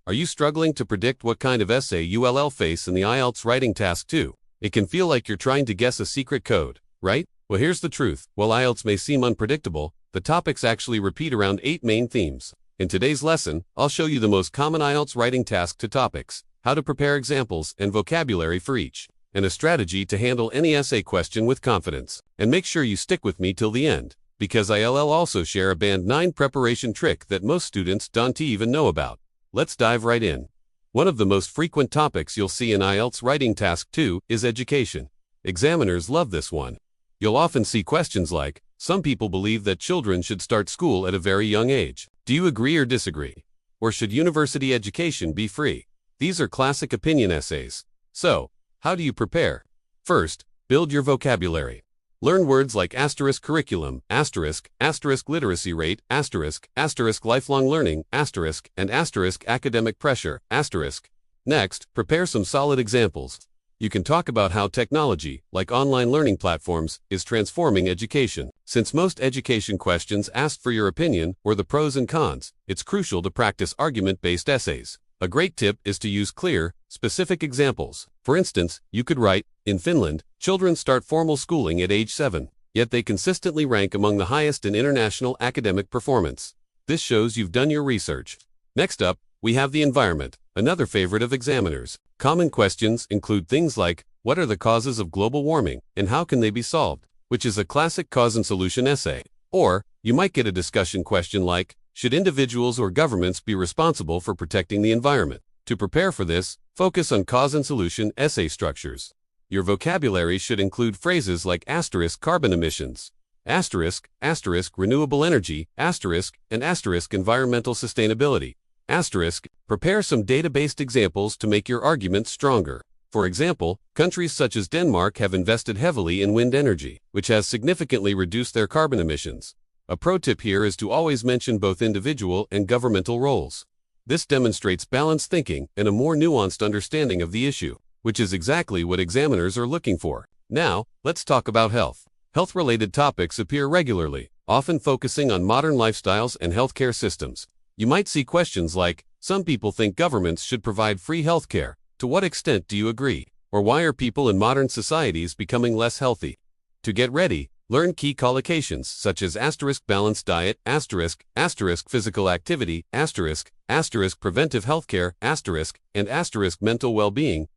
Are you struggling to predict what kind of essay you'll face in the IELTS Writing Task 2? It can feel like you're trying to guess a secret code, right? Well, here's the truth. While IELTS may seem unpredictable, the topics actually repeat around 8 main themes. In today's lesson, I'll show you the most common IELTS writing task 2 topics, how to prepare examples and vocabulary for each, and a strategy to handle any essay question with confidence. And make sure you stick with me till the end, because I'll also share a Band 9 preparation trick that most students don't even know about. Let's dive right in. One of the most frequent topics you'll see in IELTS Writing Task 2 is education. Examiners love this one. You'll often see questions like, some people believe that children should start school at a very young age. Do you agree or disagree? Or should university education be free? These are classic opinion essays. So, how do you prepare? First, build your vocabulary. Learn words like curriculum, literacy rate, lifelong learning, and academic pressure, Next, prepare some solid examples. You can talk about how technology, like online learning platforms, is transforming education. Since most education questions ask for your opinion or the pros and cons, it's crucial to practice argument-based essays. A great tip is to use clear, specific examples. For instance, you could write, in Finland, children start formal schooling at age 7, yet they consistently rank among the highest in international academic performance. This shows you've done your research. Next up, we have the environment, another favorite of examiners. Common questions include things like, what are the causes of global warming, and how can they be solved? Which is a classic cause and solution essay. Or, you might get a discussion question like, should individuals or governments be responsible for protecting the environment? To prepare for this, focus on cause and solution essay structures. Your vocabulary should include phrases like carbon emissions, renewable energy, and environmental sustainability. Prepare some data-based examples to make your argument stronger. For example, countries such as Denmark have invested heavily in wind energy, which has significantly reduced their carbon emissions. A pro tip here is to always mention both individual and governmental roles. This demonstrates balanced thinking and a more nuanced understanding of the issue, which is exactly what examiners are looking for. Now, let's talk about health. Health-related topics appear regularly, often focusing on modern lifestyles and healthcare systems. You might see questions like, some people think governments should provide free healthcare. To what extent do you agree? Or why are people in modern societies becoming less healthy? To get ready, learn key collocations such as balanced diet, physical activity, preventive healthcare, and mental well-being,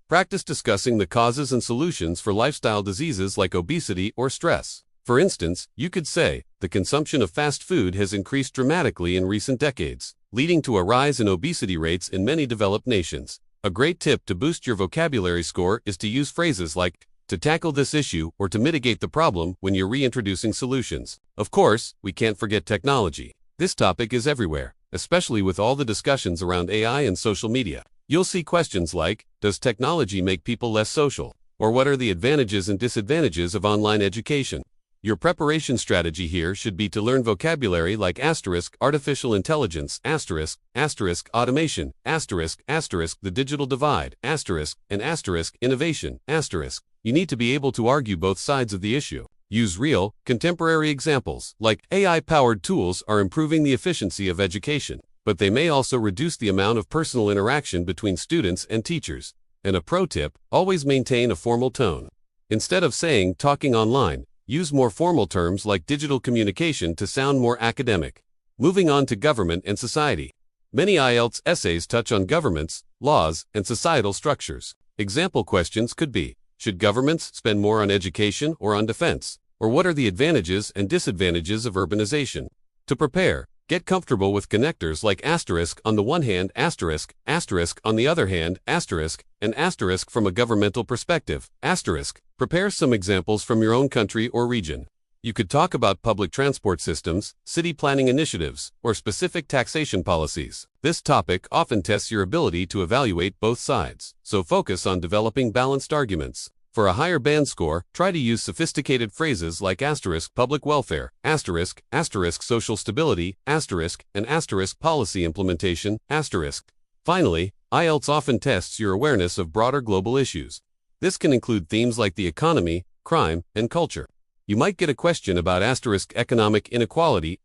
Practice discussing the causes and solutions for lifestyle diseases like obesity or stress. For instance, you could say, the consumption of fast food has increased dramatically in recent decades, leading to a rise in obesity rates in many developed nations. A great tip to boost your vocabulary score is to use phrases like, to tackle this issue or to mitigate the problem when you're reintroducing solutions. Of course, we can't forget technology. This topic is everywhere, especially with all the discussions around AI and social media. You'll see questions like, does technology make people less social? Or what are the advantages and disadvantages of online education? Your preparation strategy here should be to learn vocabulary like artificial intelligence, automation, the digital divide, and innovation, You need to be able to argue both sides of the issue. Use real, contemporary examples, like AI-powered tools are improving the efficiency of education, but they may also reduce the amount of personal interaction between students and teachers. And a pro tip, always maintain a formal tone. Instead of saying talking online, use more formal terms like digital communication to sound more academic. Moving on to government and society. Many IELTS essays touch on governments, laws, and societal structures. Example questions could be, should governments spend more on education or on defense? Or what are the advantages and disadvantages of urbanization? To prepare, get comfortable with connectors like on the one hand, on the other hand, and from a governmental perspective, Prepare some examples from your own country or region. You could talk about public transport systems, city planning initiatives, or specific taxation policies. This topic often tests your ability to evaluate both sides, so focus on developing balanced arguments. For a higher band score, try to use sophisticated phrases like public welfare, social stability, and policy implementation, Finally, IELTS often tests your awareness of broader global issues. This can include themes like the economy, crime, and culture. You might get a question about economic inequality,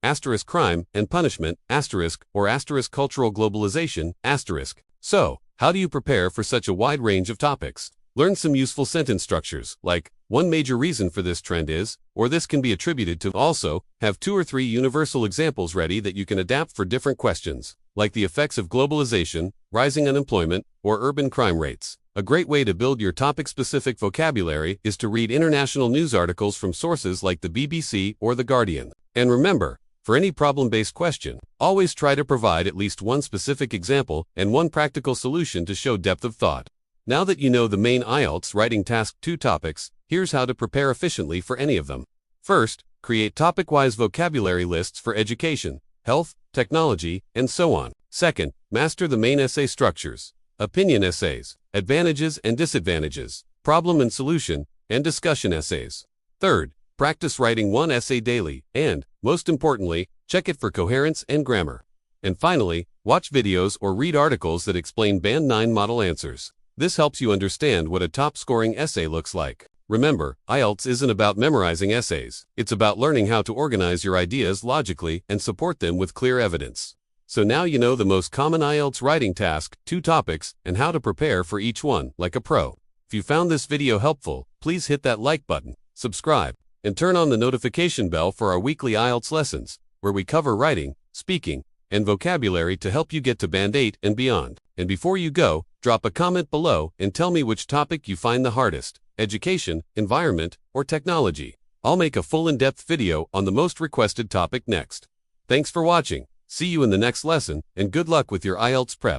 asterisk crime and punishment, asterisk, or asterisk cultural globalization, asterisk. So, how do you prepare for such a wide range of topics? Learn some useful sentence structures, like, one major reason for this trend is, or this can be attributed to. Also, have 2 or 3 universal examples ready that you can adapt for different questions, like the effects of globalization, rising unemployment, or urban crime rates. A great way to build your topic-specific vocabulary is to read international news articles from sources like the BBC or The Guardian. And remember, for any problem-based question, always try to provide at least one specific example and one practical solution to show depth of thought. Now that you know the main IELTS Writing Task 2 topics, here's how to prepare efficiently for any of them. First, create topic-wise vocabulary lists for education, health, technology, and so on. Second, master the main essay structures: opinion essays, advantages and disadvantages, problem and solution, and discussion essays. Third, practice writing one essay daily, and, most importantly, check it for coherence and grammar. And finally, watch videos or read articles that explain Band 9 model answers. This helps you understand what a top-scoring essay looks like. Remember, IELTS isn't about memorizing essays. It's about learning how to organize your ideas logically and support them with clear evidence. So now you know the most common IELTS writing task, 2 topics, and how to prepare for each one, like a pro. If you found this video helpful, please hit that like button, subscribe, and turn on the notification bell for our weekly IELTS lessons, where we cover writing, speaking, and vocabulary to help you get to Band 8 and beyond. And before you go, drop a comment below and tell me which topic you find the hardest: education, environment, or technology. I'll make a full in-depth video on the most requested topic next. Thanks for watching. See you in the next lesson, and good luck with your IELTS prep.